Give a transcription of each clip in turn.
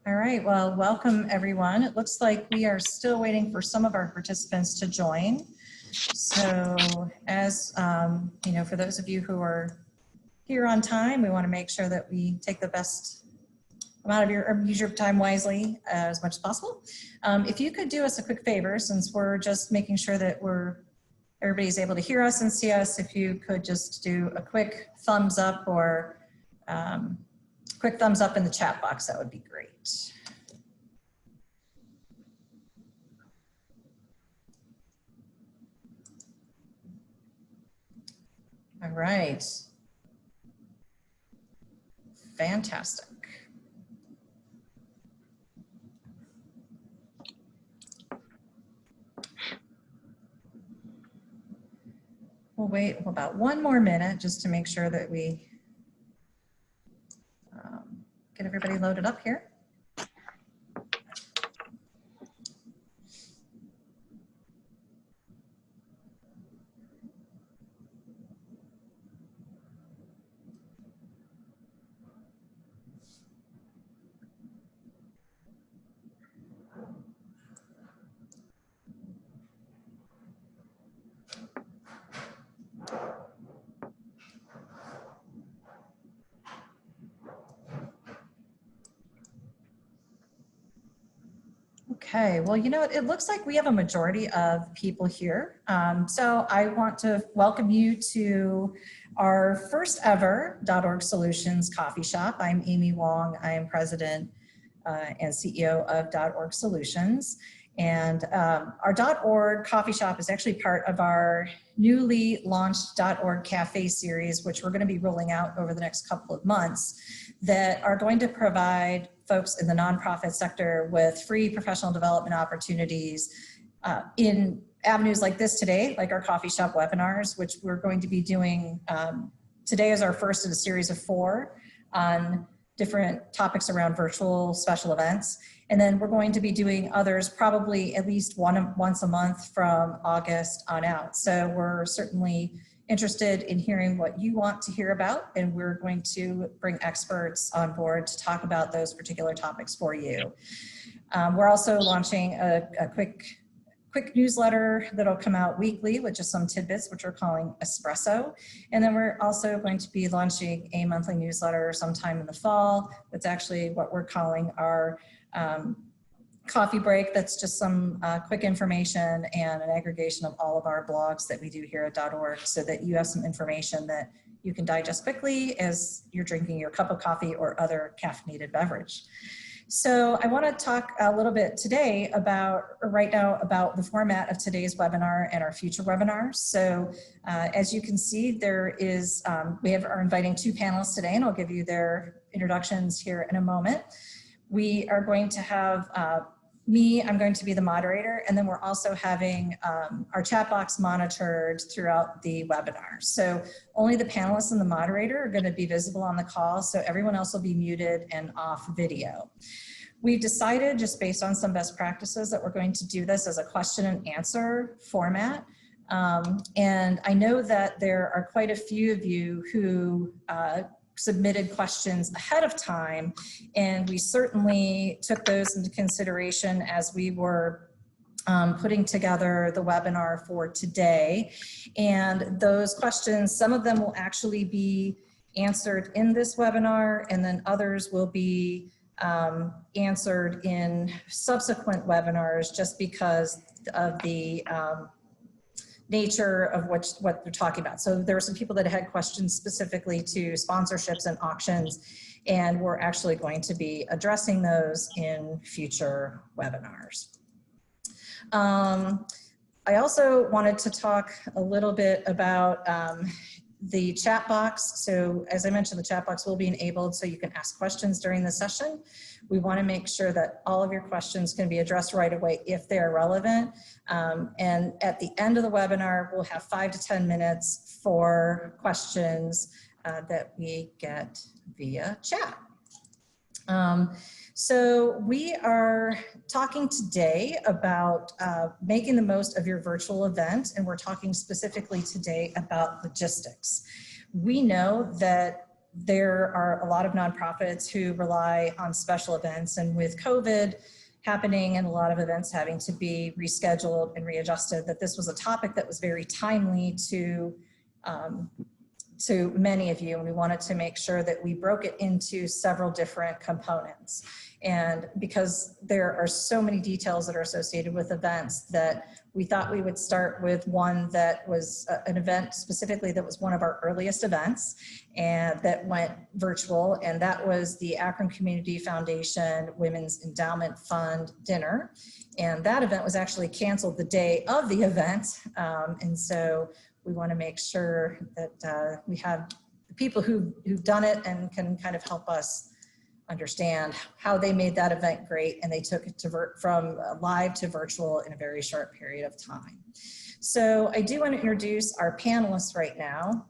All right, well, welcome everyone. It looks like we are still waiting for some of our participants to join. So as you know, for those of you who are here on time, we want to make sure that we take the best amount of use your time wisely as much as possible. If you could do us a quick favor, since we're just making sure that everybody's able to hear us and see us, if you could just do a quick thumbs up or quick thumbs up in the chat box, that would be great. All right. Fantastic. We'll wait about one more minute just to make sure that we get everybody loaded up here. Okay, well, you know, it looks like we have a majority of people here. So I want to welcome you to our first ever .org Solutions coffee shop. I'm Amy Wong. I am president and CEO of .org Solutions. And our .org coffee shop is actually part of our newly launched .org Cafe series, which we're going to be rolling out over the next couple of months, that are going to provide folks in the nonprofit sector with free professional development opportunities in avenues like this today, like our coffee shop webinars, which we're going to be doing. Today is our first in a series of 4 on different topics around virtual special events. And then we're going to be doing others probably at least once a month from August on out. So we're certainly interested in hearing what you want to hear about, and we're going to bring experts on board to talk about those particular topics for you. We're also launching a quick newsletter that'll come out weekly with just some tidbits, which we're calling Espresso. And then we're also going to be launching a monthly newsletter sometime in the fall. That's actually what we're calling our coffee break. That's just some quick information and an aggregation of all of our blogs that we do here at .org, so that you have some information that you can digest quickly as you're drinking your cup of coffee or other caffeinated beverage. So I want to talk a little bit today right now about the format of today's webinar and our future webinars. So as you can see, we are inviting 2 panelists today, and I'll give you their introductions here in a moment. We are going to have I'm going to be the moderator, and then we're also having our chat box monitored throughout the webinar. So only the panelists and the moderator are going to be visible on the call, so everyone else will be muted and off video. We've decided, just based on some best practices, that we're going to do this as a question and answer format. And I know that there are quite a few of you who submitted questions ahead of time, and we certainly took those into consideration as we were putting together the webinar for today. And those questions, some of them will actually be answered in this webinar, and then others will be answered in subsequent webinars, just because of the nature of what they're talking about. So there were some people that had questions specifically to sponsorships and auctions, and we're actually going to be addressing those in future webinars. I also wanted to talk a little bit about the chat box. So as I mentioned, the chat box will be enabled so you can ask questions during the session. We want to make sure that all of your questions can be addressed right away if they're relevant. And at the end of the webinar, we'll have 5 to 10 minutes for questions that we get via chat. So we are talking today about making the most of your virtual event, and we're talking specifically today about logistics. We know that there are a lot of nonprofits who rely on special events, and with COVID happening and a lot of events having to be rescheduled and readjusted, that this was a topic that was very timely to many of you, and we wanted to make sure that we broke it into several different components. And because there are so many details that are associated with events, that we thought we would start with one that was an event specifically that was one of our earliest events and that went virtual, and that was the Akron Community Foundation Women's Endowment Fund dinner. And that event was actually canceled the day of the event. And so we want to make sure that we have the people who've done it and can kind of help us understand how they made that event great, and they took it from live to virtual in a very short period of time. So I do want to introduce our panelists right now.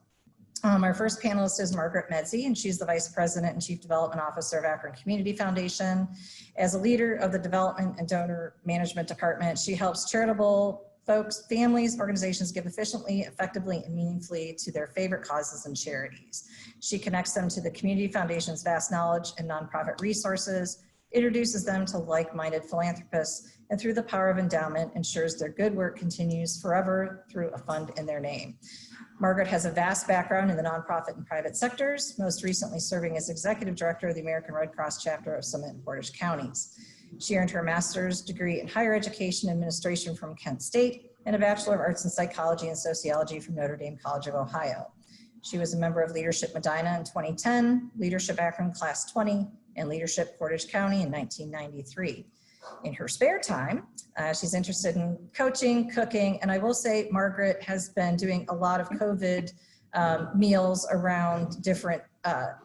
Our first panelist is Margaret Meze, and she's the Vice President and Chief Development Officer of Akron Community Foundation. As a leader of the Development and Donor Management Department, she helps charitable folks, families, organizations give efficiently, effectively, and meaningfully to their favorite causes and charities. She connects them to the Community Foundation's vast knowledge and nonprofit resources, introduces them to like-minded philanthropists, and through the power of endowment, ensures their good work continues forever through a fund in their name. Margaret has a vast background in the nonprofit and private sectors, most recently serving as Executive Director of the American Red Cross chapter of Summit and Portage counties. She earned her master's degree in higher education administration from Kent State and a Bachelor of Arts in Psychology and Sociology from Notre Dame College of Ohio. She was a member of Leadership Medina in 2010, Leadership Akron Class 20, and Leadership Portage County in 1993. In her spare time, she's interested in coaching, cooking, and I will say Margaret has been doing a lot of COVID meals around different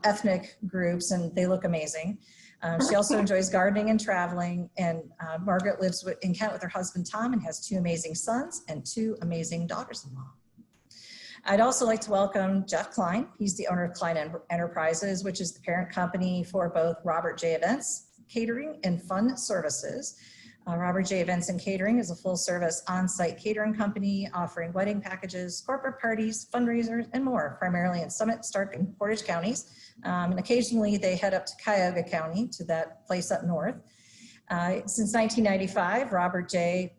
ethnic groups, and they look amazing. She also enjoys gardening and traveling, and Margaret lives in Kent with her husband Tom and has 2 amazing sons and 2 amazing daughters-in-law. I'd also like to welcome Jeff Kline. He's the owner of Kline Enterprises, which is the parent company for both Robert J. Events, Catering, and Fun Services. Robert J. Events and Catering is a full-service on-site catering company offering wedding packages, corporate parties, fundraisers, and more, primarily in Summit, Stark, and Portage counties. And occasionally they head up to Cuyahoga County, to that place up north. Since 1995, Robert J.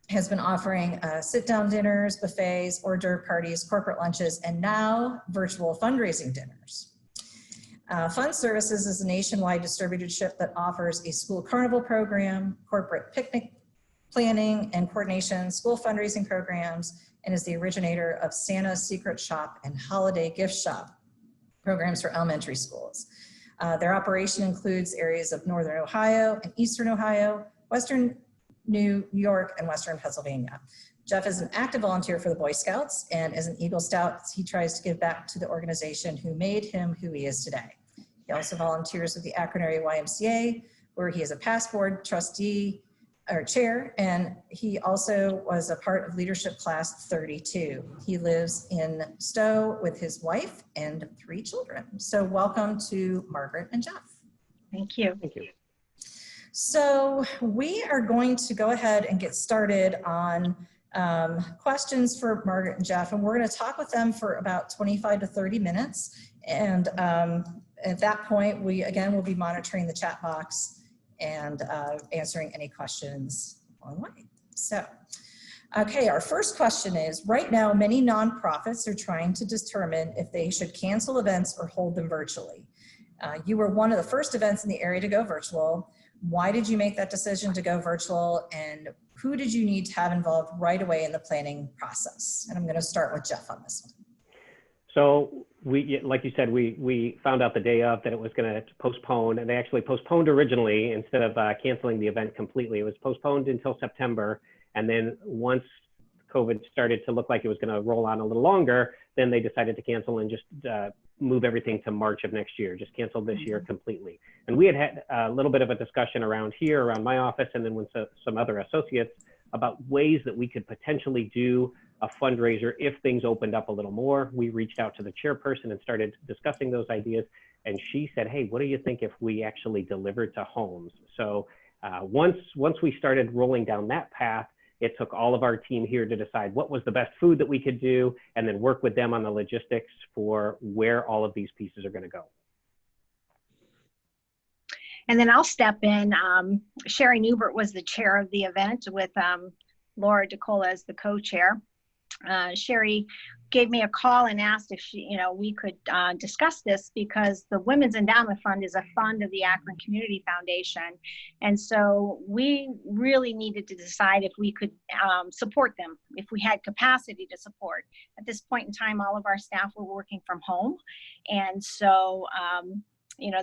has been offering sit-down dinners, buffets, hors d'oeuvre parties, corporate lunches, and now virtual fundraising dinners. Fun Services is a nationwide distributorship that offers a school carnival program, corporate picnic planning and coordination, school fundraising programs, and is the originator of Santa's Secret Shop and Holiday Gift Shop programs for elementary schools. Their operation includes areas of Northern Ohio and Eastern Ohio, Western New York, and Western Pennsylvania. Jeff is an active volunteer for the Boy Scouts, and as an Eagle Scout, he tries to give back to the organization who made him who he is today. He also volunteers with the Akron area YMCA, where he is a past board trustee or chair, and he also was a part of Leadership Class 32. He lives in Stowe with his wife and 3 children. So welcome to Margaret and Jeff. Thank you. Thank you. So we are going to go ahead and get started on questions for Margaret and Jeff, and we're going to talk with them for about 25 to 30 minutes. And at that point, we again will be monitoring the chat box and answering any questions along the way. So, okay, our first question is, right now, many nonprofits are trying to determine if they should cancel events or hold them virtually. You were one of the first events in the area to go virtual. Why did you make that decision to go virtual, and who did you need to have involved right away in the planning process? And I'm going to start with Jeff on this one. So we, like you said, we found out the day of that it was going to postpone, and they actually postponed originally instead of canceling the event completely. It was postponed until September, and then once COVID started to look like it was going to roll on a little longer, then they decided to cancel and just move everything to March of next year, just cancel this year completely. And we had a little bit of a discussion around here, around my office, and then with some other associates about ways that we could potentially do a fundraiser if things opened up a little more. We reached out to the chairperson and started discussing those ideas. And she said, hey, what do you think if we actually delivered to homes? So once we started rolling down that path, It took all of our team here to decide what was the best food that we could do, and then work with them on the logistics for where all of these pieces are going to go. And then I'll step in. Sherry Newbert was the chair of the event with Laura DeCola as the co-chair. Sherry gave me a call and asked if we could discuss this, because the Women's Endowment Fund is a fund of the Akron Community Foundation. And so we really needed to decide if we could support them, if we had capacity to support. At this point in time, all of our staff were working from home. And so,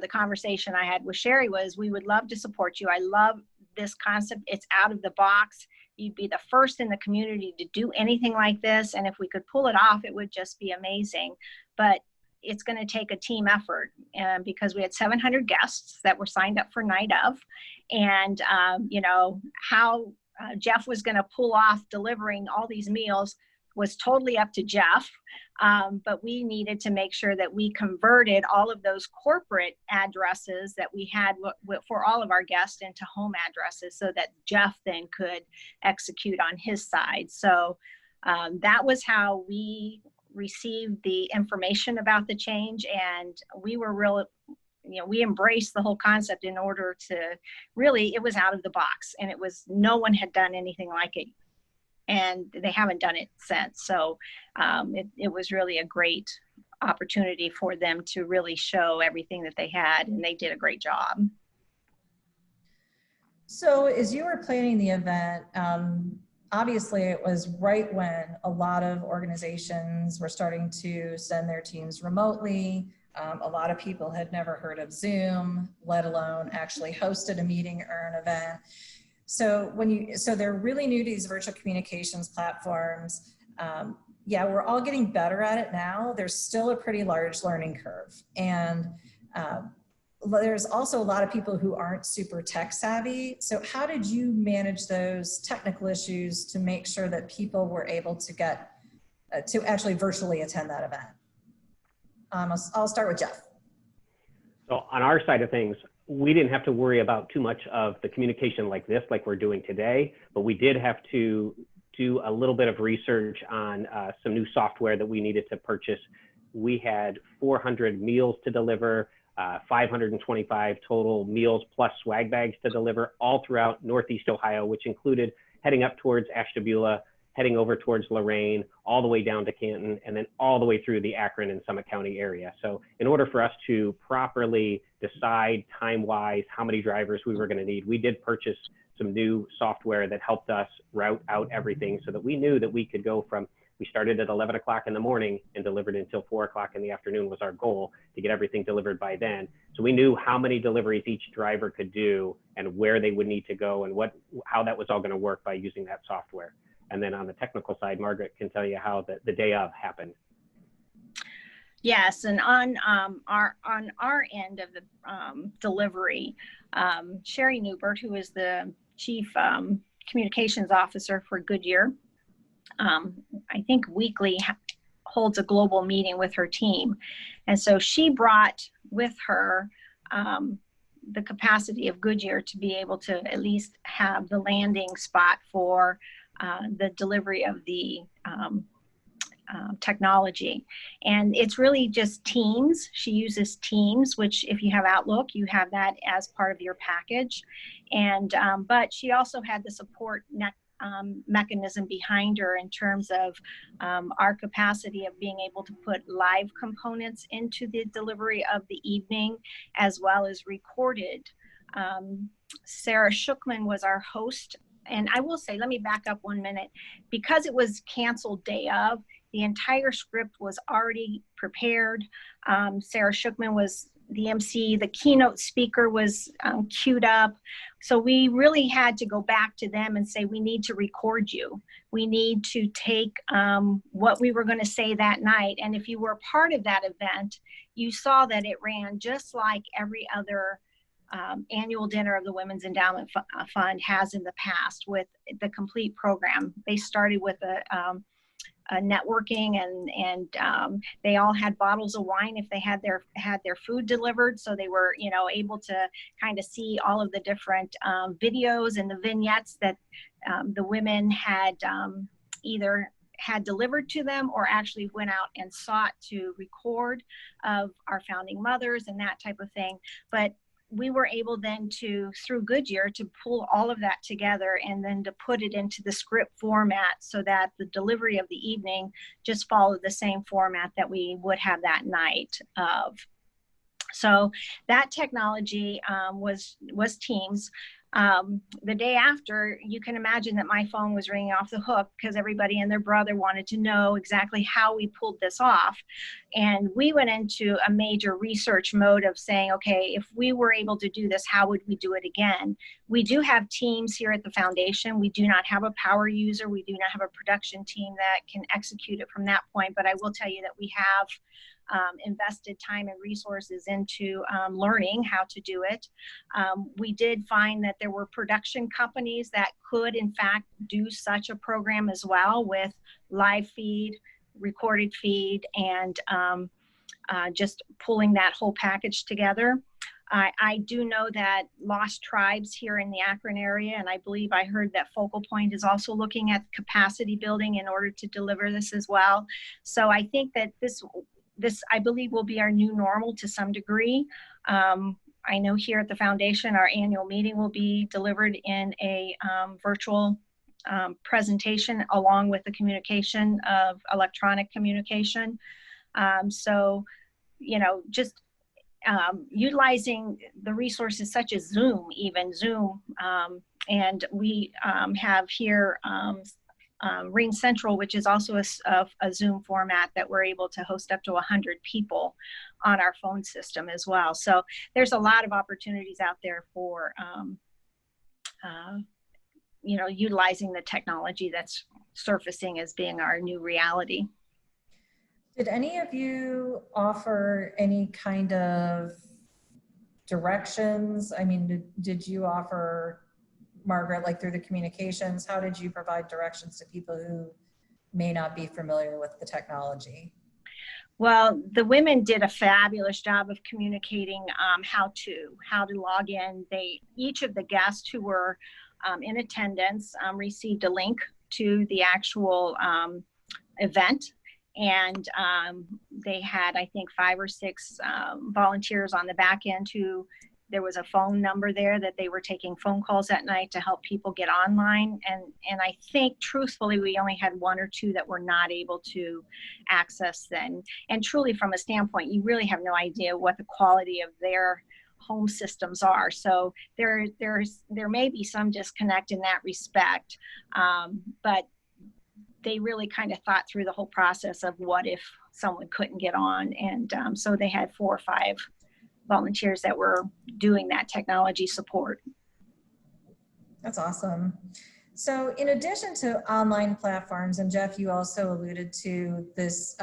the conversation I had with Sherry was, we would love to support you. I love this concept. It's out of the box. You'd be the first in the community to do anything like this. And if we could pull it off, it would just be amazing. But it's going to take a team effort, because we had 700 guests that were signed up for night of. And, how Jeff was going to pull off delivering all these meals was totally up to Jeff. But we needed to make sure that we converted all of those corporate addresses that we had for all of our guests into home addresses, so that Jeff then could execute on his side. So that was how we received the information about the change. And we were we embraced the whole concept in order to really, it was out of the box, and no one had done anything like it. And they haven't done it since. So it was really a great opportunity for them to really show everything that they had, and they did a great job. So as you were planning the event, obviously it was right when a lot of organizations were starting to send their teams remotely. A lot of people had never heard of Zoom, let alone actually hosted a meeting or an event. So so they're really new to these virtual communications platforms. We're all getting better at it now. There's still a pretty large learning curve. And there's also a lot of people who aren't super tech savvy. So how did you manage those technical issues to make sure that people were able to get to actually virtually attend that event? I'll start with Jeff. So on our side of things, we didn't have to worry about too much of the communication like this, like we're doing today, but we did have to do a little bit of research on some new software that we needed to purchase. We had 400 meals to deliver, 525 total meals plus swag bags to deliver all throughout Northeast Ohio, which included heading up towards Ashtabula, heading over towards Lorain, all the way down to Canton, and then all the way through the Akron and Summit County area. So in order for us to properly decide time-wise how many drivers we were going to need, we did purchase some new software that helped us route out everything, so that we knew that we could go from, we started at 11 o'clock in the morning and delivered until 4 o'clock in the afternoon was our goal, to get everything delivered by then. So we knew how many deliveries each driver could do and where they would need to go and how that was all going to work by using that software. And then on the technical side, Margaret can tell you how the day of happened. Yes, and on our end of the delivery, Sherry Newbert, who is the Chief Communications Officer for Goodyear, I think weekly holds a global meeting with her team. And so she brought with her the capacity of Goodyear to be able to at least have the landing spot for the delivery of the technology. And it's really just Teams. She uses Teams, which if you have Outlook, you have that as part of your package. And but she also had the support mechanism behind her in terms of our capacity of being able to put live components into the delivery of the evening, as well as recorded. Sarah Shookman was our host. And I will say, let me back up 1 minute. Because it was canceled day of, the entire script was already prepared. Sarah Shookman was the MC, the keynote speaker was queued up. So we really had to go back to them and say, we need to record you. We need to take what we were going to say that night. And if you were part of that event, you saw that it ran just like every other annual dinner of the Women's Endowment Fund has in the past, with the complete program. They started with a networking, and they all had bottles of wine if they had their food delivered, so they were able to kind of see all of the different videos and the vignettes that The women had either had delivered to them or actually went out and sought to record of our founding mothers and that type of thing. But we were able then to, through Goodyear, to pull all of that together and then to put it into the script format so that the delivery of the evening just followed the same format that we would have that night of. So that technology was Teams. The day after, you can imagine that my phone was ringing off the hook because everybody and their brother wanted to know exactly how we pulled this off. And we went into a major research mode of saying, okay, if we were able to do this, how would we do it again? We do have teams here at the foundation. We do not have a power user. We do not have a production team that can execute it from that point. But I will tell you that we have invested time and resources into learning how to do it. We did find that there were production companies that could, in fact, do such a program as well with live feed, recorded feed, and just pulling that whole package together. I do know that Lost Tribes here in the Akron area, and I believe I heard that Focal Point is also looking at capacity building in order to deliver this as well. So I think that this I believe will be our new normal to some degree. I know here at the foundation, our annual meeting will be delivered in a virtual presentation along with the communication of electronic communication. So, you know, just utilizing the resources such as Zoom, and we have here Ring Central, which is also a Zoom format that we're able to host up to 100 people on our phone system as well. So there's a lot of opportunities out there for, you know, utilizing the technology that's surfacing as being our new reality. Did any of you offer any kind of directions? I mean, did you offer, Margaret, like through the communications, how did you provide directions to people who may not be familiar with the technology? Well, the women did a fabulous job of communicating how to log in. Each of the guests who were in attendance received a link to the actual event. And they had, I think, 5 or 6 volunteers on the back end who, there was a phone number there that they were taking phone calls at night to help people get online. And I think truthfully, we only had 1 or 2 that were not able to access then. And truly from a standpoint, you really have no idea what the quality of their home systems are. So there may be some disconnect in that respect, but they really kind of thought through the whole process of what if someone couldn't get on. And so they had 4 or 5 volunteers that were doing that technology support. That's awesome. So in addition to online platforms, and Jeff, you also alluded to this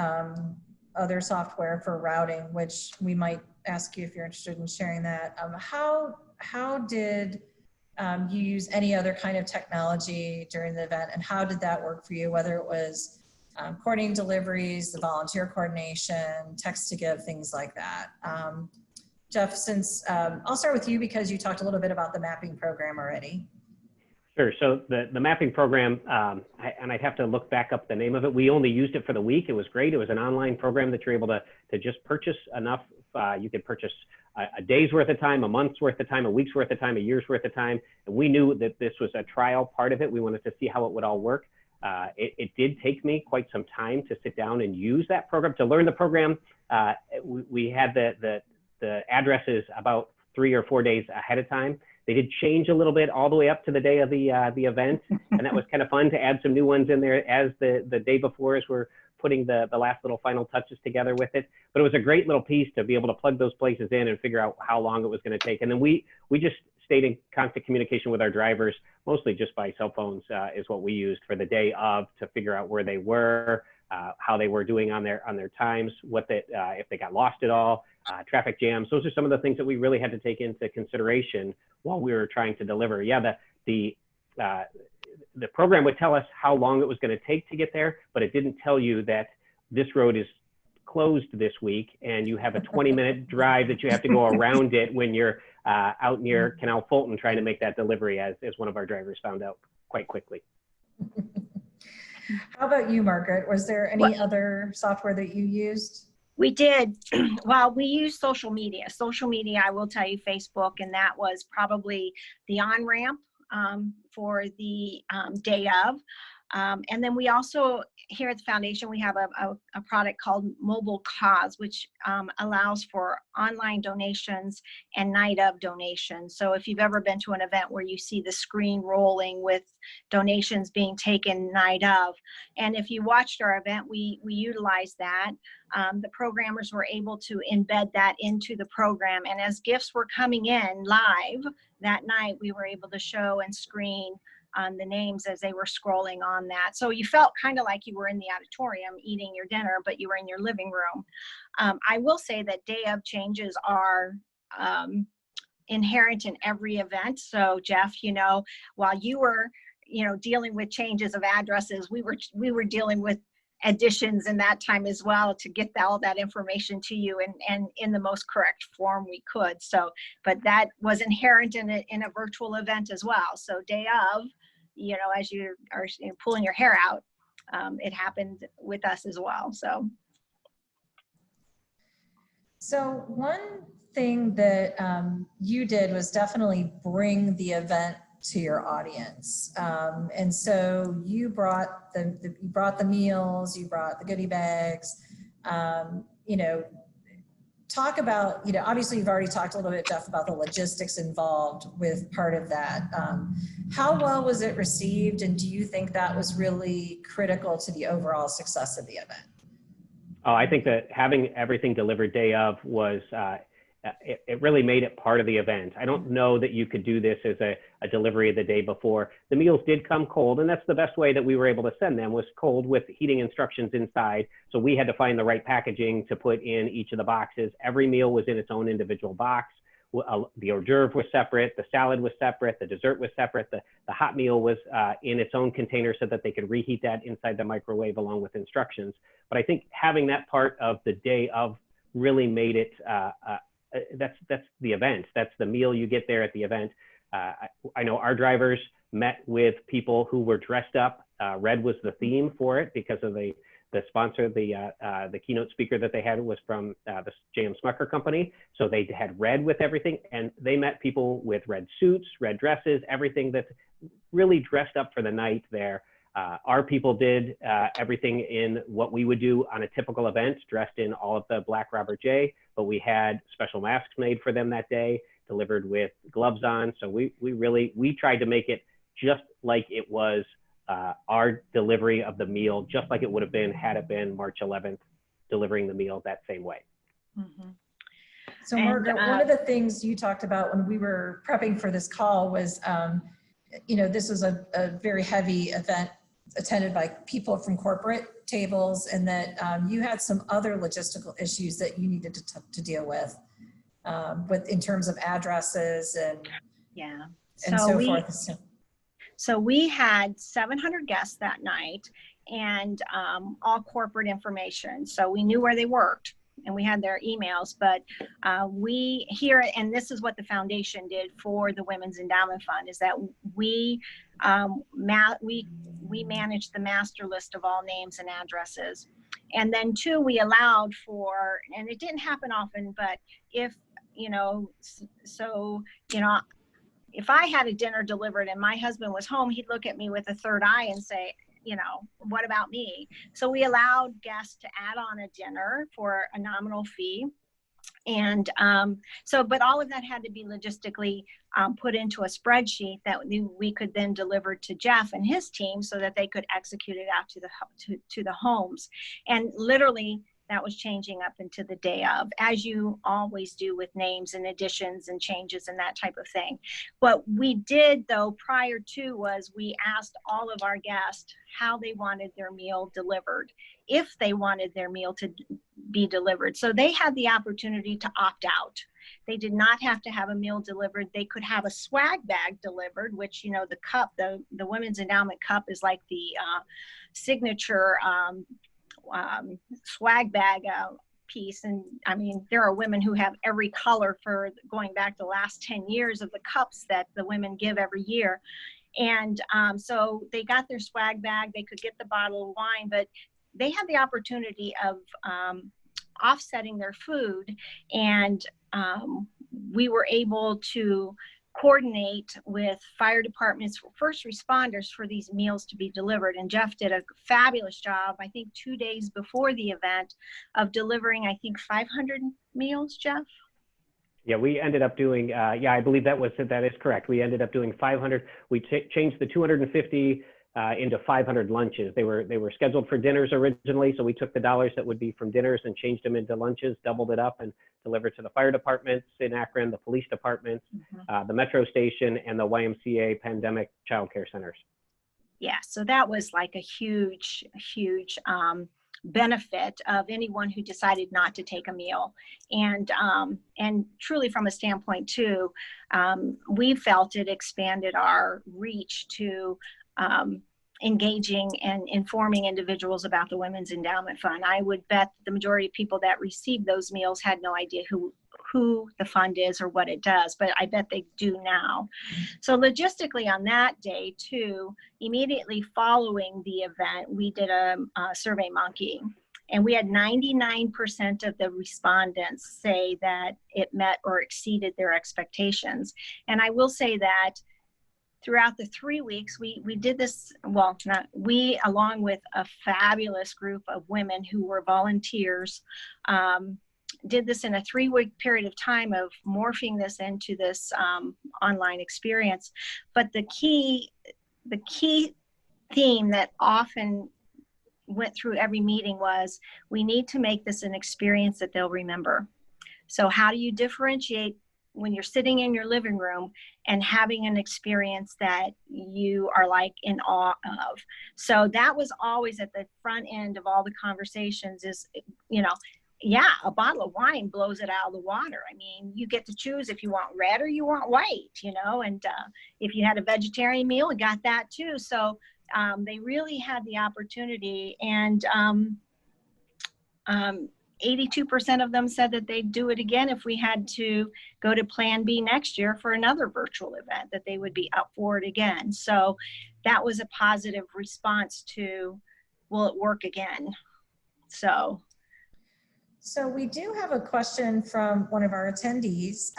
other software for routing, which we might ask you if you're interested in sharing that. How did you use any other kind of technology during the event, and how did that work for you, whether it was coordinating deliveries, the volunteer coordination, text to give, things like that? Jeff, since I'll start with you because you talked a little bit about the mapping program already. Sure. So the mapping program, and I'd have to look back up the name of it. We only used it for the week. It was great. It was an online program that you're able to just purchase enough. You could purchase a day's worth of time, a month's worth of time, a week's worth of time, a year's worth of time. And we knew that this was a trial part of it. We wanted to see how it would all work. It did take me quite some time to sit down and use that program. To learn the program, we had the addresses about 3 or 4 days ahead of time. They did change a little bit all the way up to the day of the event, and that was kind of fun to add some new ones in there as the day before, as we're putting the last little final touches together with it. But it was a great little piece to be able to plug those places in and figure out how long it was going to take. And then we just stayed in constant communication with our drivers, mostly just by cell phones is what we used for the day of, to figure out where they were, how they were doing on their times, if they got lost at all, traffic jams. Those are some of the things that we really had to take into consideration while we were trying to deliver. Yeah, the program would tell us how long it was going to take to get there, but it didn't tell you that this road is closed this week and you have a 20-minute drive that you have to go around it when you're out near Canal Fulton trying to make that delivery, as one of our drivers found out quite quickly. How about you, Margaret? Was there any What- other software that you used? We did. Well, we use social media. Social media, I will tell you, Facebook, and that was probably the on-ramp for the day of. And then we also, here at the foundation, we have a product called Mobile Cause, which allows for online donations and night of donations. So if you've ever been to an event where you see the screen rolling with donations being taken night of, and if you watched our event, we utilized that. The programmers were able to embed that into the program. And as gifts were coming in live that night, we were able to show and screen the names as they were scrolling on that. So you felt kind of like you were in the auditorium eating your dinner, but you were in your living room. I will say that day of changes are inherent in every event. So Jeff, you know, while you were, you know, dealing with changes of addresses, we were dealing with additions in that time as well to get all that information to you and in the most correct form we could. So, but that was inherent in a virtual event as well. So day of, you know, as you are pulling your hair out, it happened with us as well. So one thing that you did was definitely bring the event to your audience. And so you brought the meals, you brought the goodie bags, you know, talk about, you know, obviously you've already talked a little bit, Jeff, about the logistics involved with part of that. How well was it received? And do you think that was really critical to the overall success of the event? Oh, I think that having everything delivered day of was, it really made it part of the event. I don't know that you could do this as a delivery the day before. The meals did come cold, and that's the best way that we were able to send them, was cold with heating instructions inside. So we had to find the right packaging to put in each of the boxes. Every meal was in its own individual box. The hors d'oeuvre was separate, the salad was separate, the dessert was separate, the hot meal was in its own container so that they could reheat that inside the microwave along with instructions. But I think having that part of the day of really made it, that's the event. That's the meal you get there at the event. I know our drivers met with people who were dressed up. Red was the theme for it because of the sponsor. The keynote speaker that they had was from the J.M. Smucker company. So they had red with everything, and they met people with red suits, red dresses, everything that's really dressed up for the night there. Our people did everything in what we would do on a typical event, dressed in all of the black Robert J, but we had special masks made for them that day, delivered with gloves on. So we tried to make it just like it was our delivery of the meal, just like it would have been had it been March 11th, delivering the meal that same way. Mm-hmm. So Margaret, one of the things you talked about when we were prepping for this call was, you know, this was a very heavy event attended by people from corporate tables, and that you had some other logistical issues that you needed to deal with in terms of addresses and so forth. So we had 700 guests that night, and all corporate information. So we knew where they worked and we had their emails, but we here, and this is what the foundation did for the Women's Endowment Fund, is that we managed the master list of all names and addresses. And then two, we allowed for, and it didn't happen often, but if, you know, so, you know, if I had a dinner delivered and my husband was home, he'd look at me with a third eye and say, you know, what about me? So we allowed guests to add on a dinner for a nominal fee. And but all of that had to be logistically put into a spreadsheet that we could then deliver to Jeff and his team so that they could execute it out to the homes. And literally, that was changing up into the day of, as you always do with names and additions and changes and that type of thing. What we did, though, prior to was we asked all of our guests how they wanted their meal delivered, if they wanted their meal to be delivered. So they had the opportunity to opt out. They did not have to have a meal delivered. They could have a swag bag delivered, which, you know, the cup, the Women's Endowment cup is like the signature swag bag piece. And I mean, there are women who have every color for going back the last 10 years of the cups that the women give every year. And so they got their swag bag, they could get the bottle of wine, but they had the opportunity of offsetting their food. And we were able to coordinate with fire departments, first responders, for these meals to be delivered. And Jeff did a fabulous job, I think 2 days before the event, of delivering, I think, 500 meals, Jeff? Yeah, we ended up doing, yeah, I believe that is correct. We ended up doing 500. We changed the 250 into 500 lunches. They were scheduled for dinners originally, so we took the dollars that would be from dinners and changed them into lunches, doubled it up, and delivered to the fire departments in Akron, the police departments, the metro station, and the YMCA pandemic child care centers. Yeah, so that was like a huge benefit of anyone who decided not to take a meal. And truly, from a standpoint too, we felt it expanded our reach to engaging and informing individuals about the Women's Endowment Fund. I would bet the majority of people that received those meals had no idea who the fund is or what it does, but I bet they do now. So logistically on that day too, immediately following the event, we did a survey monkey, and we had 99% of the respondents say that it met or exceeded their expectations. And I will say that throughout the 3 weeks, we did this, well, not we, along with a fabulous group of women who were volunteers, did this in a 3-week period of time of morphing this into this online experience. But the key theme that often went through every meeting was, we need to make this an experience that they'll remember. So how do you differentiate when you're sitting in your living room and having an experience that you are like in awe of? So that was always at the front end of all the conversations is, you know, yeah, a bottle of wine blows it out of the water. I mean, you get to choose if you want red or you want white, you know, and if you had a vegetarian meal, you got that too. So they really had the opportunity, and 82% of them said that they'd do it again if we had to go to Plan B next year for another virtual event, that they would be up for it again. So that was a positive response to, will it work again? So we do have a question from one of our attendees.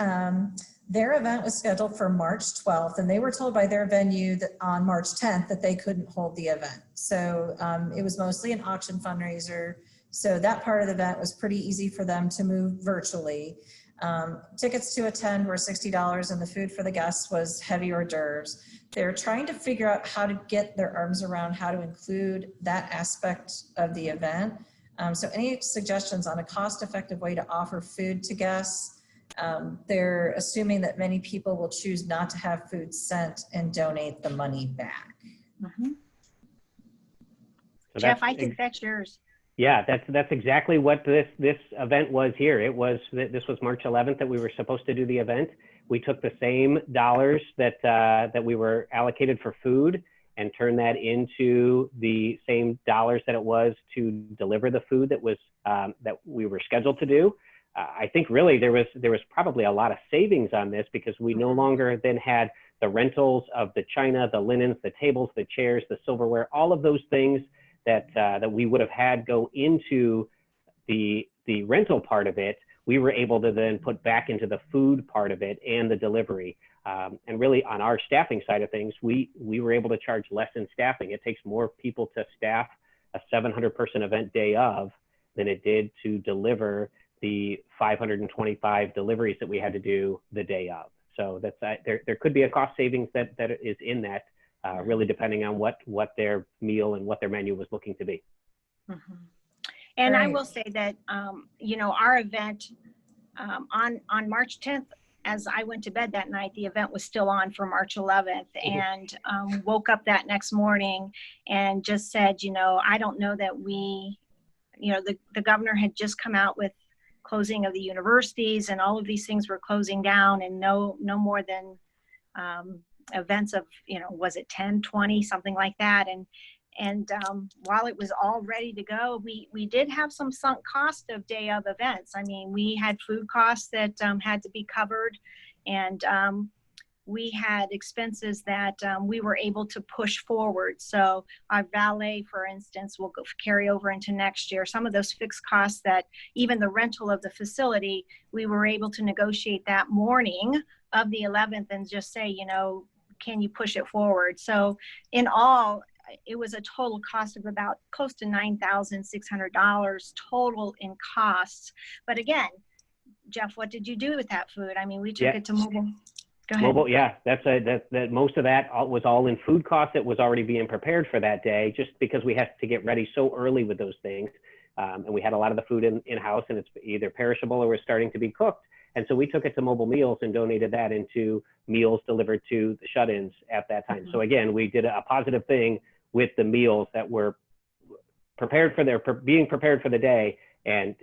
Their event was scheduled for March 12th, and they were told by their venue that on March 10th that they couldn't hold the event. So it was mostly an auction fundraiser. So that part of the event was pretty easy for them to move virtually. Tickets to attend were $60, and the food for the guests was heavy hors d'oeuvres. They're trying to figure out how to get their arms around how to include that aspect of the event. So any suggestions on a cost-effective way to offer food to guests? They're assuming that many people will choose not to have food sent and donate the money back. Mm-hmm. So Jeff, I think that's yours. Yeah, that's exactly what this event was here. This was March 11th that we were supposed to do the event. We took the same dollars that we were allocated for food and turned that into the same dollars that it was to deliver the food that we were scheduled to do. I think really there was probably a lot of savings on this, because we no longer then had the rentals of the china, the linens, the tables, the chairs, the silverware, all of those things that we would have had go into the rental part of it. We were able to then put back into the food part of it and the delivery. And really on our staffing side of things, we were able to charge less in staffing. It takes more people to staff a 700-person event day of than it did to deliver the 525 deliveries that we had to do the day of. So that's there could be a cost savings that is in that, really depending on what their meal and what their menu was looking to be. Mm-hmm. And Right. I will say that, you know, our event on March 10th, as I went to bed that night, the event was still on for March 11th, and woke up that next morning and just said, you know, I don't know that we, you know, the governor had just come out with closing of the universities, and all of these things were closing down, and no more than events of, you know, was it 10, 20, something like that. And while it was all ready to go, we did have some sunk cost of day of events. I mean, we had food costs that had to be covered, and we had expenses that we were able to push forward. So our valet, for instance, will carry over into next year. Some of those fixed costs that even the rental of the facility, we were able to negotiate that morning of the 11th and just say, you know, can you push it forward? So in all, it was a total cost of about close to $9,600 total in costs. But again, Jeff, what did you do with that food? I mean, we took it to mobile. Go ahead. Mobile, yeah, that most of that was all in food costs that was already being prepared for that day, just because we had to get ready so early with those things. And we had a lot of the food in-house, and it's either perishable or was starting to be cooked. And so we took it to Mobile Meals and donated that into meals delivered to the shut-ins at that time. So again, we did a positive thing with the meals that were prepared for being prepared for the day, and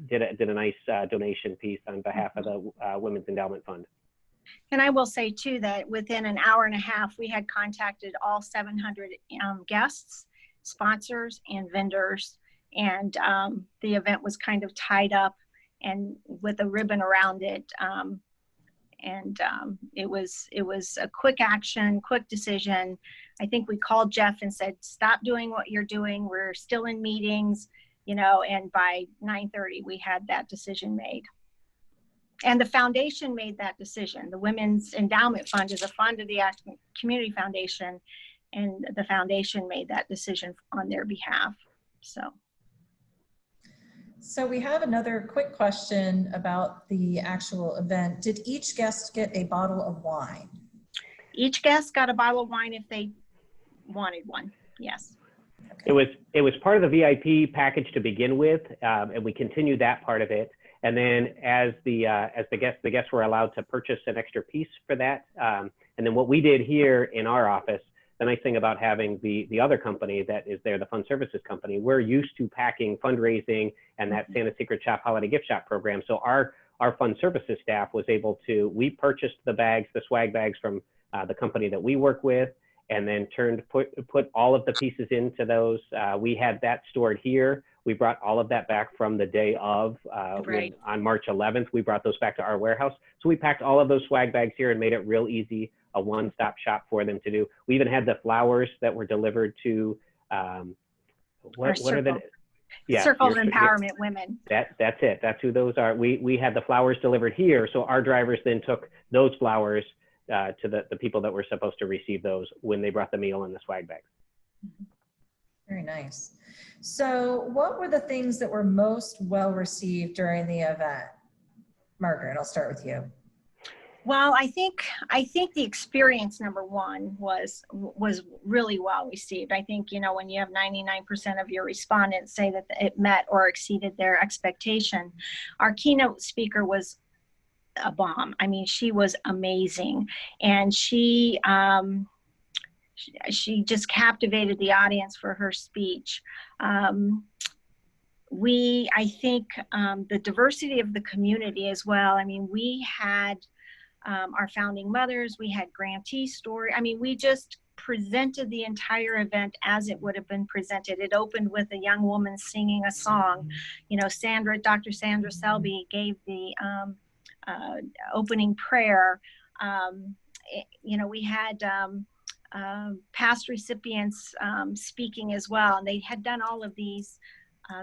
did a nice donation piece on behalf of the Women's Endowment Fund. And I will say too that within an hour and a half, we had contacted all 700 guests, sponsors, and vendors, and the event was kind of tied up and with a ribbon around it. It was a quick action, quick decision. I think we called Jeff and said, stop doing what you're doing. We're still in meetings, you know, and by 9:30, we had that decision made. And the foundation made that decision. The Women's Endowment Fund is a fund of the Akron Community Foundation, and the foundation made that decision on their behalf. So we have another quick question about the actual event. Did each guest get a bottle of wine? Each guest got a bottle of wine if they wanted one, yes. Okay. It was part of the VIP package to begin with, and we continued that part of it. And then as the guests were allowed to purchase an extra piece for that. And then what we did here in our office, the nice thing about having the other company that is there, the fund services company, we're used to packing fundraising and that Santa's Secret Shop holiday gift shop program. So our fund services staff was able to, we purchased the bags, the swag bags from the company that we work with, and then put all of the pieces into those. We had that stored here. We brought all of that back from the day of, on March 11th, we brought those back to our warehouse. So we packed all of those swag bags here and made it real easy, a one-stop shop for them to do. We even had the flowers that were delivered to, what are the, Circle of Empowerment Women. That's it, that's who those are. We had the flowers delivered here. So our drivers then took those flowers to the people that were supposed to receive those when they brought the meal and the swag bags. Very nice. So what were the things that were most well received during the event? Margaret, I'll start with you. Well, I think the experience, number one, was really well received. I think, you know, when you have 99% of your respondents say that it met or exceeded their expectation. Our keynote speaker was a bomb. I mean, she was amazing, and she just captivated the audience for her speech. I think the diversity of the community as well. I mean, we had our founding mothers, we had grantee story. I mean, we just presented the entire event as it would have been presented. It opened with a young woman singing a song. You know, Dr. Sandra Selby gave the opening prayer. You know, we had past recipients speaking as well, and they had done all of these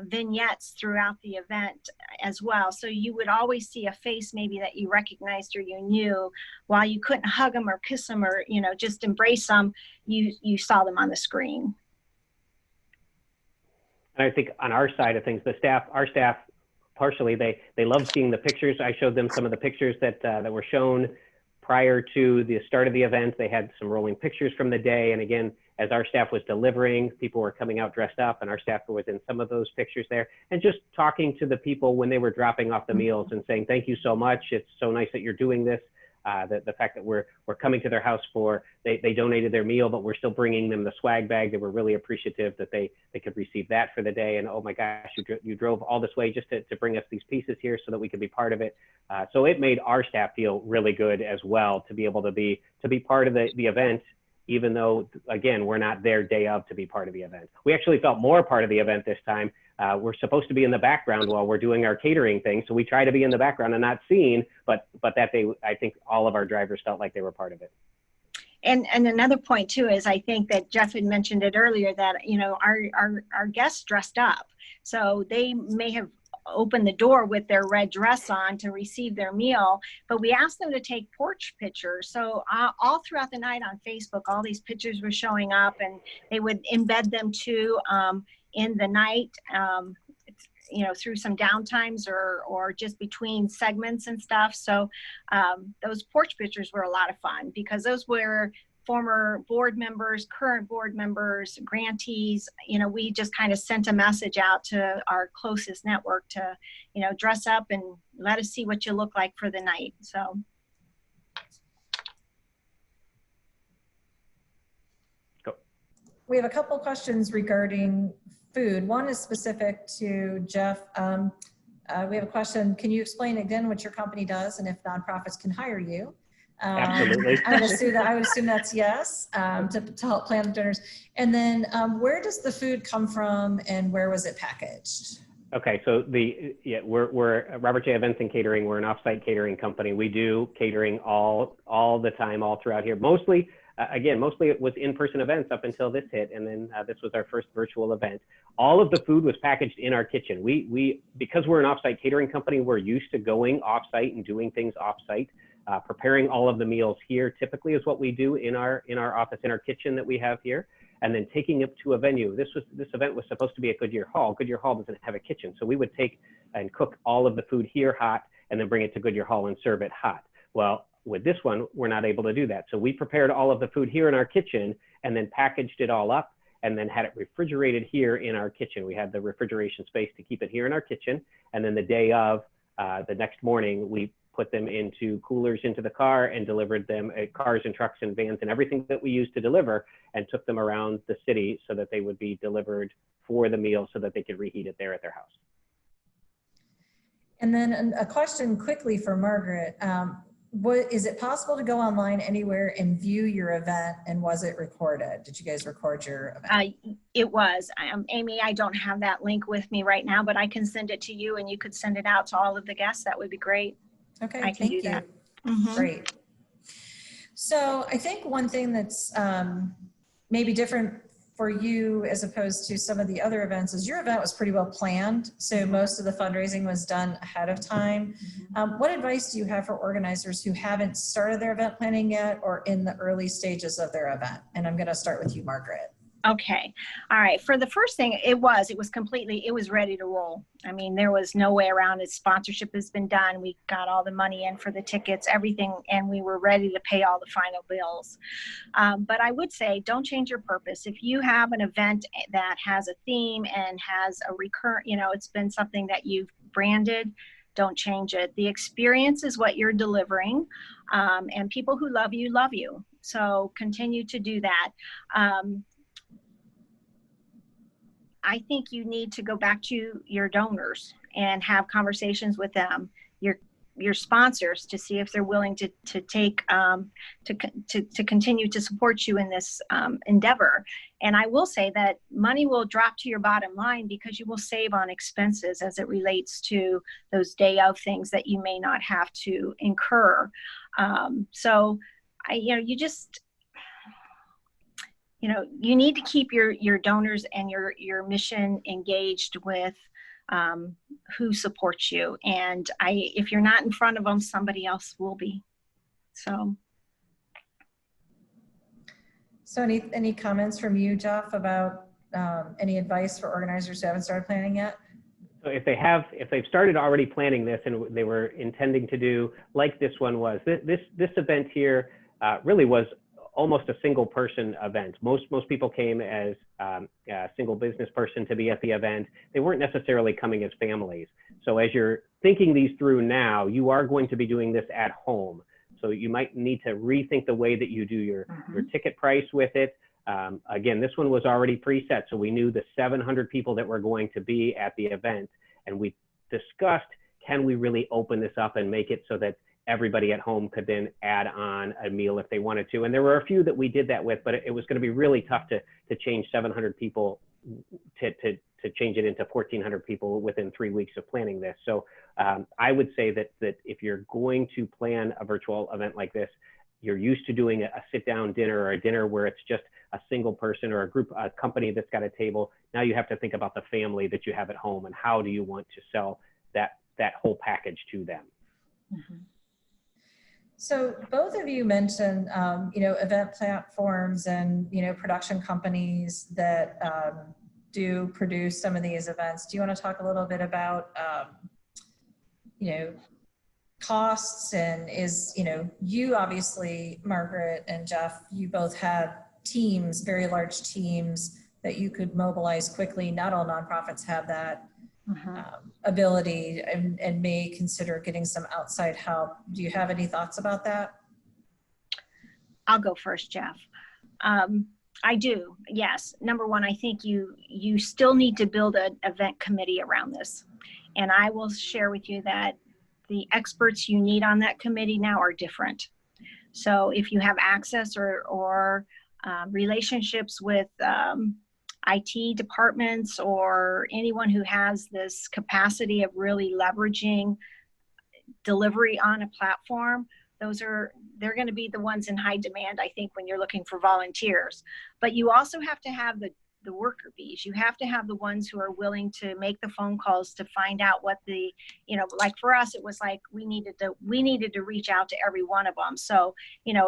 vignettes throughout the event as well. So you would always see a face maybe that you recognized or you knew. While you couldn't hug them or kiss them or, you know, just embrace them, you saw them on the screen. And I think on our side of things, our staff, partially, they love seeing the pictures. I showed them some of the pictures that were shown prior to the start of the event. They had some rolling pictures from the day. And again, as our staff was delivering, people were coming out dressed up, and our staff was in some of those pictures there. And just talking to the people when they were dropping off the meals and saying, thank you so much. It's so nice that you're doing this. The fact that we're coming to their house they donated their meal, but we're still bringing them the swag bag. They were really appreciative that they could receive that for the day. And oh my gosh, you drove all this way just to bring us these pieces here so that we could be part of it. So it made our staff feel really good as well to be able to be part of the event, even though, again, we're not there day of to be part of the event. We actually felt more part of the event this time. We're supposed to be in the background while we're doing our catering thing, so we try to be in the background and not seen, but that day, I think all of our drivers felt like they were part of it. And another point too is, I think that Jeff had mentioned it earlier, that, you know, our guests dressed up, so they may have opened the door with their red dress on to receive their meal, but we asked them to take porch pictures. So all throughout the night on Facebook, all these pictures were showing up, and they would embed them too in the night, you know, through some downtimes or just between segments and stuff. So those porch pictures were a lot of fun, because those were former board members, current board members, grantees. You know, we just kind of sent a message out to our closest network to, you know, dress up and let us see what you look like for the night. So. Go. We have a couple questions regarding food. One is specific to Jeff. We have a question. Can you explain again what your company does and if nonprofits can hire you? Absolutely. I would assume that's yes, to help plan the dinners. And then where does the food come from and where was it packaged? Okay, so we're Robert J. Events and Catering. We're an offsite catering company. We do catering all the time, all throughout here. Mostly it was in-person events up until this hit, and then this was our first virtual event. All of the food was packaged in our kitchen. Because we're an offsite catering company, we're used to going offsite and doing things offsite. Preparing all of the meals here typically is what we do in our office, in our kitchen that we have here, and then taking it to a venue. This event was supposed to be at Goodyear Hall. Goodyear Hall doesn't have a kitchen, so we would take and cook all of the food here hot and then bring it to Goodyear Hall and serve it hot. Well, with this one, we're not able to do that. So we prepared all of the food here in our kitchen and then packaged it all up and then had it refrigerated here in our kitchen. We had the refrigeration space to keep it here in our kitchen, and then the day of, the next morning, we put them into coolers into the car and delivered them at cars and trucks and vans and everything that we used to deliver, and took them around the city so that they would be delivered for the meal so that they could reheat it there at their house. And then a question quickly for Margaret. Is it possible to go online anywhere and view your event, and was it recorded? Did you guys record your event? It was. Amy, I don't have that link with me right now, but I can send it to you and you could send it out to all of the guests. That would be great. Okay, I can thank do you. that. Mm-hmm. Great. So I think one thing that's maybe different for you as opposed to some of the other events is your event was pretty well planned. So most of the fundraising was done ahead of time. What advice do you have for organizers who haven't started their event planning yet or in the early stages of their event? And I'm going to start with you, Margaret. Okay. All right. For the first thing, it was ready to roll. I mean, there was no way around it. Sponsorship has been done. We got all the money in for the tickets, everything, and we were ready to pay all the final bills. But I would say, don't change your purpose. If you have an event that has a theme and has a recurrent, it's been something that you've branded, don't change it. The experience is what you're delivering, and people who love you. So continue to do that. I think you need to go back to your donors and have conversations with them, your sponsors, to see if they're willing to take to continue to support you in this endeavor. And I will say that money will drop to your bottom line because you will save on expenses as it relates to those day of things that you may not have to incur. You need to keep your donors and your mission engaged with who supports you. And if you're not in front of them, somebody else will be. So any comments from you, Jeff, about any advice for organizers who haven't started planning yet? So if they've started already planning this and they were intending to do like this one was, this event here really was almost a single person event. Most people came as a single business person to be at the event. They weren't necessarily coming as families. So as you're thinking these through now, you are going to be doing this at home. So you might need to rethink the way that you do your ticket price with it. Again, this one was already preset. So we knew the 700 people that were going to be at the event. And we discussed, can we really open this up and make it so that everybody at home could then add on a meal if they wanted to. And there were a few that we did that with, but it was going to be really tough to change 700 people to change it into 1,400 people within 3 weeks of planning this. So I would say that if you're going to plan a virtual event like this, you're used to doing a sit-down dinner or a dinner where it's just a single person or a company that's got a table. Now you have to think about the family that you have at home and how do you want to sell that whole package to them. Mm-hmm. So both of you mentioned, event platforms and, production companies that do produce some of these events. Do you want to talk a little bit about, costs, and you obviously, Margaret and Jeff, you both have teams, very large teams that you could mobilize quickly. Not all nonprofits have that ability and may consider getting some outside help. Do you have any thoughts about that? I'll go first, Jeff. I do, yes. Number one, I think you still need to build an event committee around this. And I will share with you that the experts you need on that committee now are different. So if you have access or relationships with IT departments or anyone who has this capacity of really leveraging delivery on a platform, they're going to be the ones in high demand, I think, when you're looking for volunteers. But you also have to have the worker bees. You have to have the ones who are willing to make the phone calls to find out what like for us, it was like we needed to reach out to every one of them. So,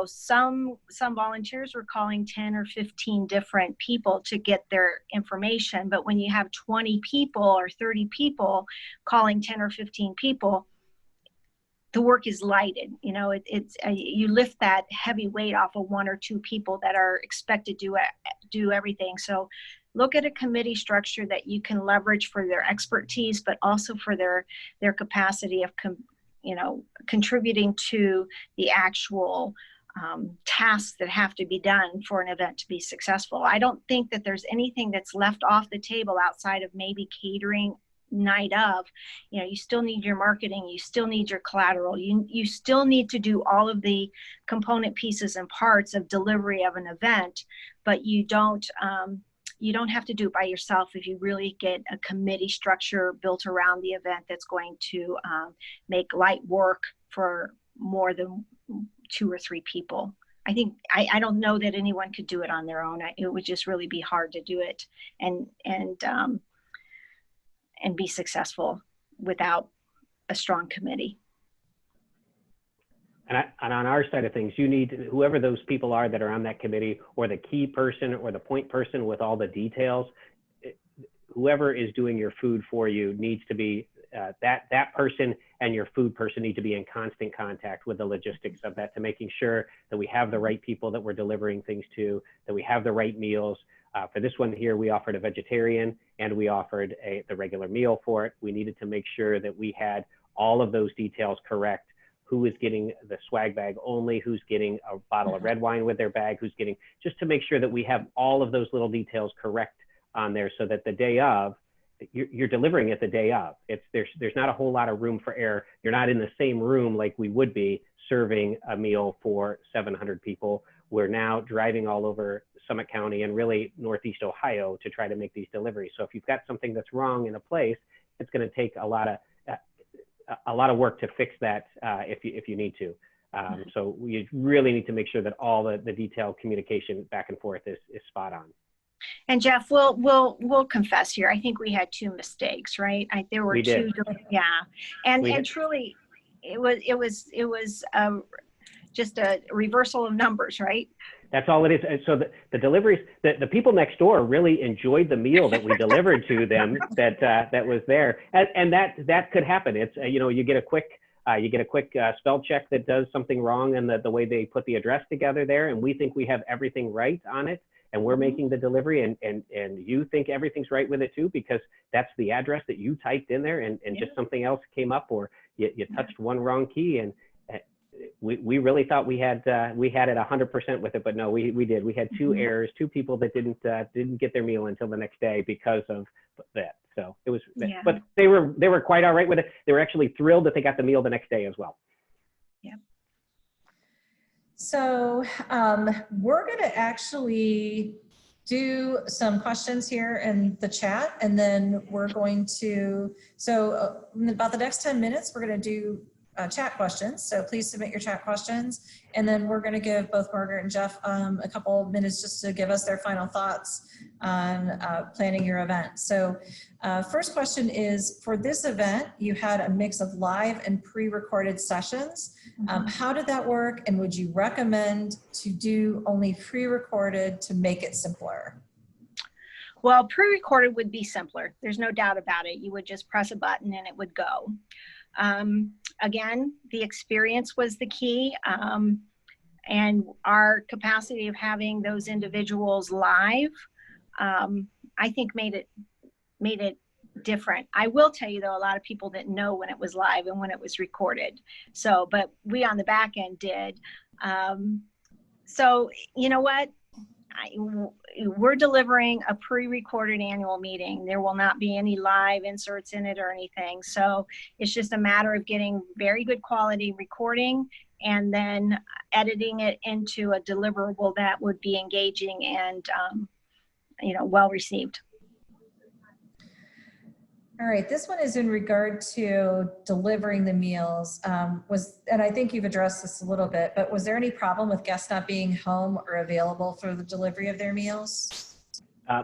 some volunteers were calling 10 or 15 different people to get their information. But when you have 20 people or 30 people calling 10 or 15 people, the work is lighted. You lift that heavy weight off of one or two people that are expected to do everything. So look at a committee structure that you can leverage for their expertise, but also for their capacity of contributing to the actual tasks that have to be done for an event to be successful. I don't think that there's anything that's left off the table outside of maybe catering night of. You still need your marketing, you still need your collateral, you still need to do all of the component pieces and parts of delivery of an event, but you don't have to do it by yourself if you really get a committee structure built around the event that's going to make light work for more than 2 or 3 people. I think I don't know that anyone could do it on their own. It would just really be hard to do it and be successful without a strong committee. And on our side of things, you need whoever those people are that are on that committee, or the key person or the point person with all the details. Whoever is doing your food for you needs to be that person, and your food person need to be in constant contact with the logistics of that, to making sure that we have the right people that we're delivering things to, that we have the right meals. For this one here, we offered a vegetarian and we offered the regular meal for it. We needed to make sure that we had all of those details correct. Who is getting the swag bag only, who's getting a bottle of red wine with their bag, who's getting, just to make sure that we have all of those little details correct on there, so that the day of, you're delivering it the day of. There's not a whole lot of room for error. You're not in the same room like we would be serving a meal for 700 people. We're now driving all over Summit County and really Northeast Ohio to try to make these deliveries. So if you've got something that's wrong in a place, it's going to take a lot of work to fix that if you need to. So you really need to make sure that all the detailed communication back and forth is spot on. And Jeff, we'll confess here. I think we had 2 mistakes, right? There were 2, yeah. And truly, it was just a reversal of numbers, right? That's all it is. And so the deliveries, the people next door really enjoyed the meal that we delivered to them that was there. And that could happen. It's, you get a quick spell check that does something wrong in the way they put the address together there. And we think we have everything right on it, and we're making the delivery, and you think everything's right with it too, because that's the address that you typed in there, and just something else came up, or you touched one wrong key, and we really thought we had it 100% with it, but no, we did. We had 2 errors, 2 people that didn't get their meal until the next day because of that. So it was, but they were quite all right with it. They were actually thrilled that they got the meal the next day as well. Yep. So we're going to actually do some questions here in the chat, and then we're going to, in about the next 10 minutes, we're going to do chat questions. So please submit your chat questions. And then we're going to give both Margaret and Jeff a couple minutes just to give us their final thoughts on planning your event. So first question is, for this event, you had a mix of live and pre-recorded sessions. How did that work? And would you recommend to do only pre-recorded to make it simpler? Well, pre-recorded would be simpler. There's no doubt about it. You would just press a button and it would go. Again, the experience was the key, and our capacity of having those individuals live, I think made it different. I will tell you though, a lot of people didn't know when it was live and when it was recorded. So, but we on the back end did. So you know what? We're delivering a pre-recorded annual meeting. There will not be any live inserts in it or anything. So it's just a matter of getting very good quality recording and then editing it into a deliverable that would be engaging and, well received. All right, this one is in regard to delivering the meals. And I think you've addressed this a little bit, but was there any problem with guests not being home or available for the delivery of their meals?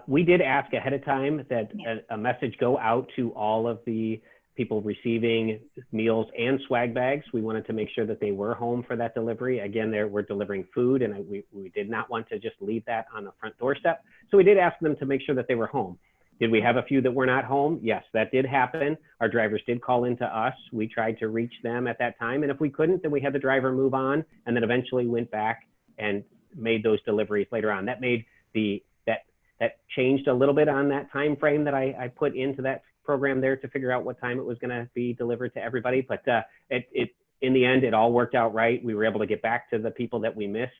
We did ask ahead of time that a message go out to all of the people receiving meals and swag bags. We wanted to make sure that they were home for that delivery. Again, we're delivering food, and we did not want to just leave that on the front doorstep. So we did ask them to make sure that they were home. Did we have a few that were not home? Yes, that did happen. Our drivers did call into us. We tried to reach them at that time. And if we couldn't, then we had the driver move on and then eventually went back and made those deliveries later on. That made that changed a little bit on that time frame that I put into that program there to figure out what time it was going to be delivered to everybody. But in the end, it all worked out right. We were able to get back to the people that we missed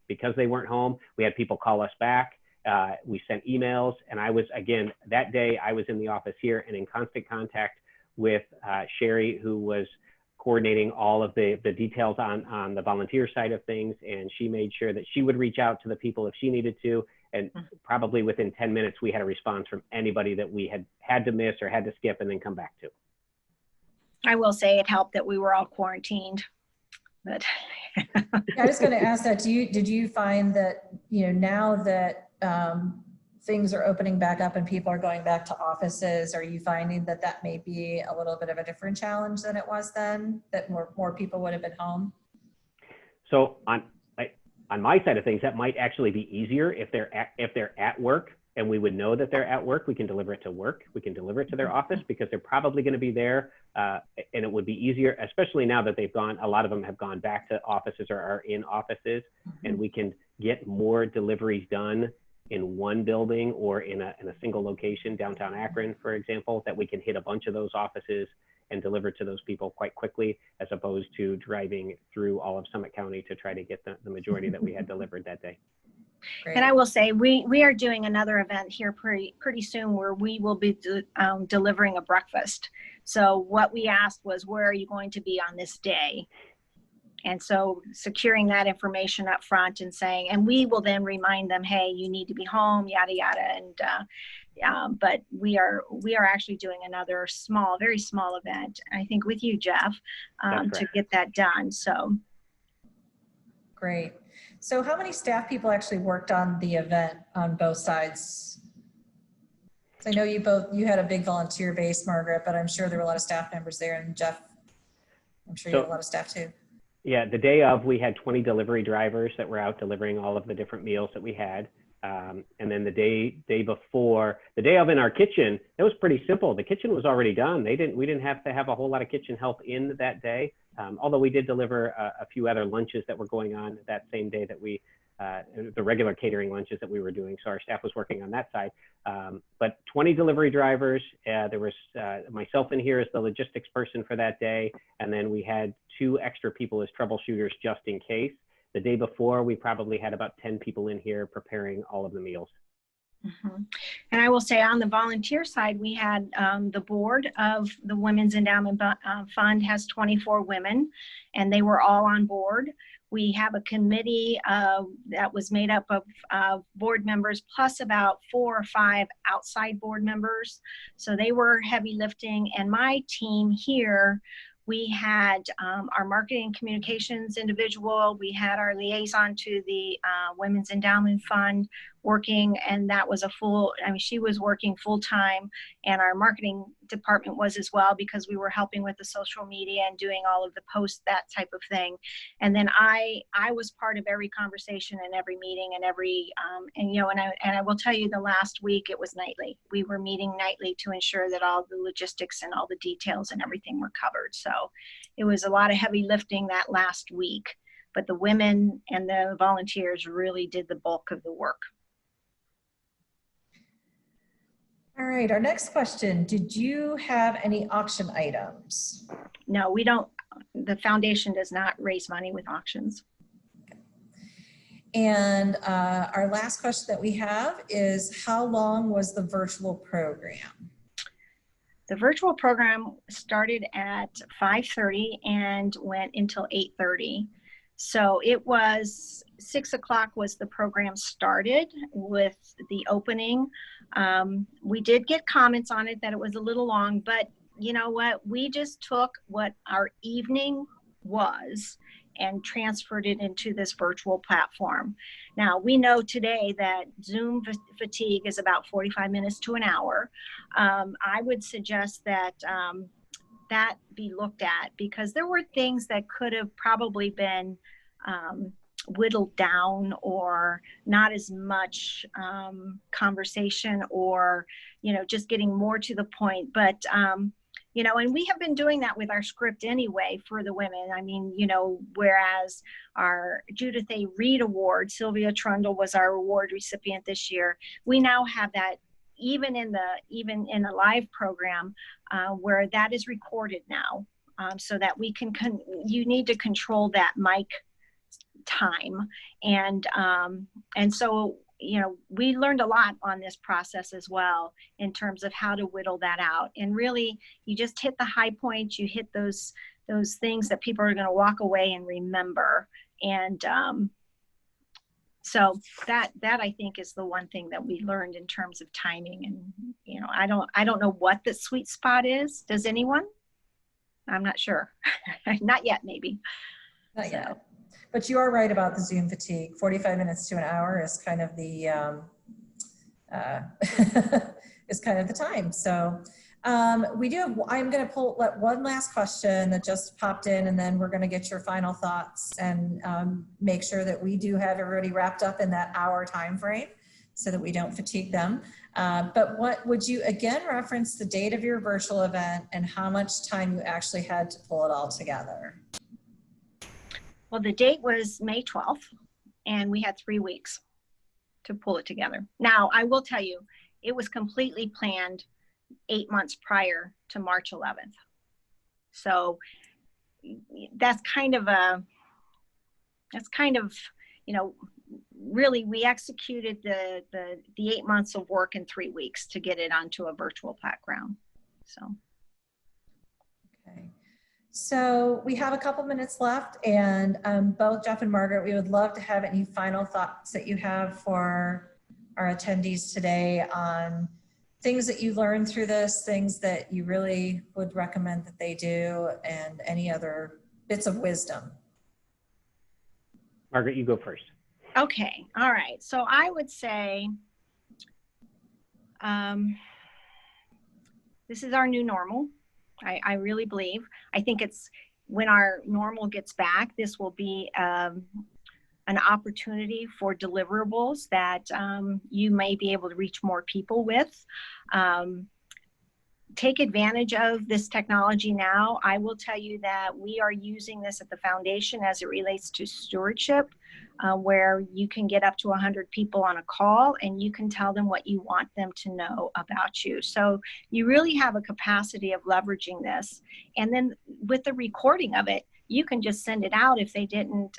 because they weren't home. We had people call us back. We sent emails, and I was, again, that day I was in the office here and in constant contact with Sherry, who was coordinating all of the details on the volunteer side of things. And she made sure that she would reach out to the people if she needed to. And probably within 10 minutes, we had a response from anybody that we had to miss or had to skip and then come back to. I will say it helped that we were all quarantined. But I was going to ask that, did you find that, now that things are opening back up and people are going back to offices, are you finding that may be a little bit of a different challenge than it was then, that more people would have been home? So on my side of things, that might actually be easier if they're at work, and we would know that they're at work. We can deliver it to work. We can deliver it to their office because they're probably going to be there, and it would be easier, especially now that a lot of them have gone back to offices or are in offices, and we can get more deliveries done in one building or in a single location, downtown Akron, for example, that we can hit a bunch of those offices and deliver to those people quite quickly, as opposed to driving through all of Summit County to try to get the majority that we had delivered that day. Great. And I will say, we are doing another event here pretty soon where we will be delivering a breakfast. So what we asked was, where are you going to be on this day? And so securing that information up front and saying, and we will then remind them, hey, you need to be home, yada, yada. And but we are actually doing another very small event, I think with you, Jeff, to get that done. So great. So how many staff people actually worked on the event on both sides? So I know you had a big volunteer base, Margaret, but I'm sure there were a lot of staff members there, and Jeff, I'm sure you had a lot of staff too. Yeah, the day of, we had 20 delivery drivers that were out delivering all of the different meals that we had. And then the day before, the day of in our kitchen, it was pretty simple. The kitchen was already done. We didn't have to have a whole lot of kitchen help in that day. Although we did deliver a few other lunches that were going on that same day that the regular catering lunches that we were doing. So our staff was working on that side. But 20 delivery drivers, there was myself in here as the logistics person for that day. And then we had 2 extra people as troubleshooters just in case. The day before, we probably had about 10 people in here preparing all of the meals. And I will say, on the volunteer side, we had the board of the Women's Endowment Fund has 24 women, and they were all on board. We have a committee that was made up of board members plus about 4 or 5 outside board members. So they were heavy lifting. And my team here, we had our marketing and communications individual. We had our liaison to the Women's Endowment Fund working, and that was she was working full time, and our marketing department was as well, because we were helping with the social media and doing all of the posts, that type of thing. And then I was part of every conversation and every meeting and every and I will tell you, the last week it was nightly. We were meeting nightly to ensure that all the logistics and all the details and everything were covered. So it was a lot of heavy lifting that last week, but the women and the volunteers really did the bulk of the work. All right, our next question. Did you have any auction items? No, we don't. The foundation does not raise money with auctions. And our last question that we have is, how long was the virtual program? The virtual program started at 5:30 and went until 8:30. So it was 6 o'clock was the program started with the opening. We did get comments on it that it was a little long, but you know what? We just took what our evening was and transferred it into this virtual platform. Now, we know today that Zoom fatigue is about 45 minutes to an hour. I would suggest that that be looked at, because there were things that could have probably been whittled down, or not as much conversation, or just getting more to the point. But and we have been doing that with our script anyway for the women. I mean, whereas our Judith A. Reed Award, Sylvia Trundle was our award recipient this year. We now have that even in a live program where that is recorded now, so that we can, you need to control that mic time. And so, we learned a lot on this process as well, in terms of how to whittle that out. And really, you just hit the high points, you hit those things that people are going to walk away and remember. And so that I think is the one thing that we learned in terms of timing. And I don't know what the sweet spot is. Does anyone? I'm not sure. Not yet, maybe. Not yet. But you are right about the Zoom fatigue. 45 minutes to an hour is kind of the time. So we do have, I'm going to let one last question that just popped in, and then we're going to get your final thoughts and make sure that we do have everybody wrapped up in that hour time frame so that we don't fatigue them. But what would you again reference the date of your virtual event and how much time you actually had to pull it all together? Well, the date was May 12th, and we had 3 weeks to pull it together. Now, I will tell you, it was completely planned 8 months prior to March 11th. So that's kind of, really, we executed the 8 months of work in 3 weeks to get it onto a virtual background. So. Okay. So we have a couple minutes left, and both Jeff and Margaret, we would love to have any final thoughts that you have for our attendees today on things that you learned through this, things that you really would recommend that they do, and any other bits of wisdom. Margaret, you go first. Okay. All right. So I would say this is our new normal. I really believe. I think it's when our normal gets back, this will be an opportunity for deliverables that you may be able to reach more people with. Take advantage of this technology now. I will tell you that we are using this at the foundation as it relates to stewardship, where you can get up to 100 people on a call and you can tell them what you want them to know about you. So you really have a capacity of leveraging this. And then with the recording of it, you can just send it out if they didn't,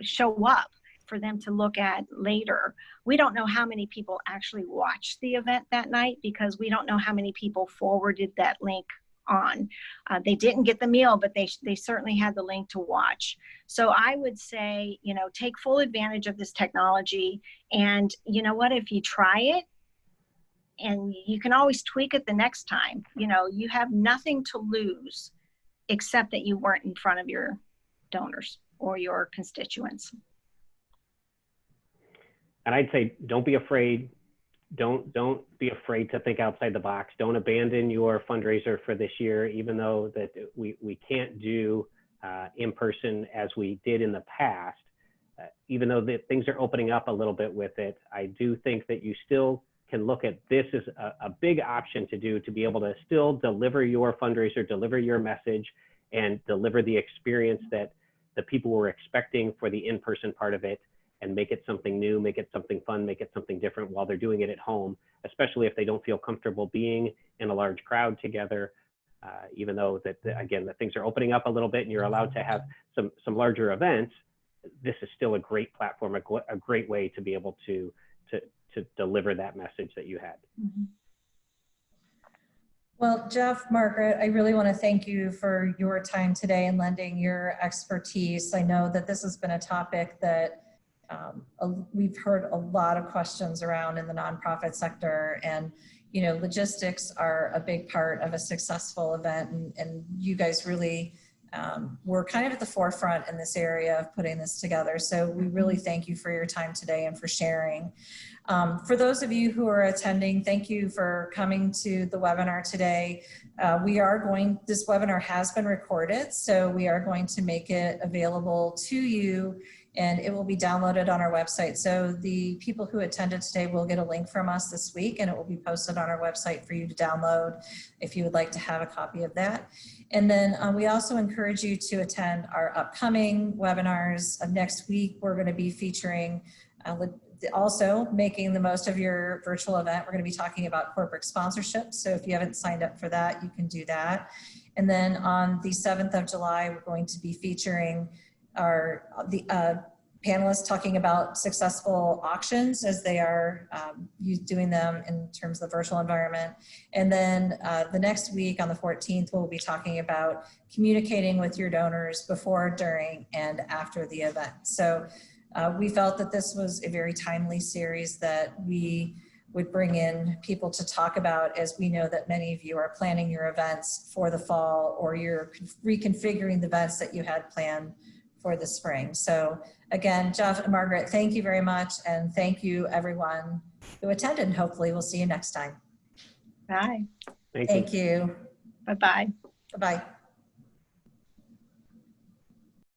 show up, for them to look at later. We don't know how many people actually watched the event that night, because we don't know how many people forwarded that link on. They didn't get the meal, but they certainly had the link to watch. So I would say, you know, take full advantage of this technology. And you know what, if you try it, and you can always tweak it the next time, you know, you have nothing to lose except that you weren't in front of your donors or your constituents. And I'd say, don't be afraid. Don't be afraid to think outside the box. Don't abandon your fundraiser for this year, even though that we can't do in person as we did in the past. Even though things are opening up a little bit with it, I do think that you still can look at this as a big option to do, to be able to still deliver your fundraiser, deliver your message, and deliver the experience that the people were expecting for the in-person part of it, and make it something new, make it something fun, make it something different while they're doing it at home, especially if they don't feel comfortable being in a large crowd together. Even though that, again, that things are opening up a little bit and you're allowed to have some larger events, this is still a great platform, a great way to be able to deliver that message that you had. Mm-hmm. Well, Jeff, Margaret, I really want to thank you for your time today and lending your expertise. I know that this has been a topic that we've heard a lot of questions around in the nonprofit sector, and you know, logistics are a big part of a successful event, and you guys really were kind of at the forefront in this area of putting this together. So we really thank you for your time today and for sharing. For those of you who are attending, thank you for coming to the webinar today. This webinar has been recorded, so we are going to make it available to you, and it will be downloaded on our website. So the people who attended today will get a link from us this week, and it will be posted on our website for you to download if you would like to have a copy of that. And then we also encourage you to attend our upcoming webinars. Next week, we're going to be featuring also making the most of your virtual event. We're going to be talking about corporate sponsorship. So if you haven't signed up for that, you can do that. And then on the 7th of July, we're going to be featuring the panelists talking about successful auctions as they are doing them in terms of the virtual environment. And then the next week on the 14th, we'll be talking about communicating with your donors before, during, and after the event. So we felt that this was a very timely series that we would bring in people to talk about, as we know that many of you are planning your events for the fall, or you're reconfiguring the events that you had planned for the spring. So again, Jeff and Margaret, thank you very much. And thank you everyone who attended. Hopefully we'll see you next time. Bye. Thank you. Bye-bye. Bye-bye.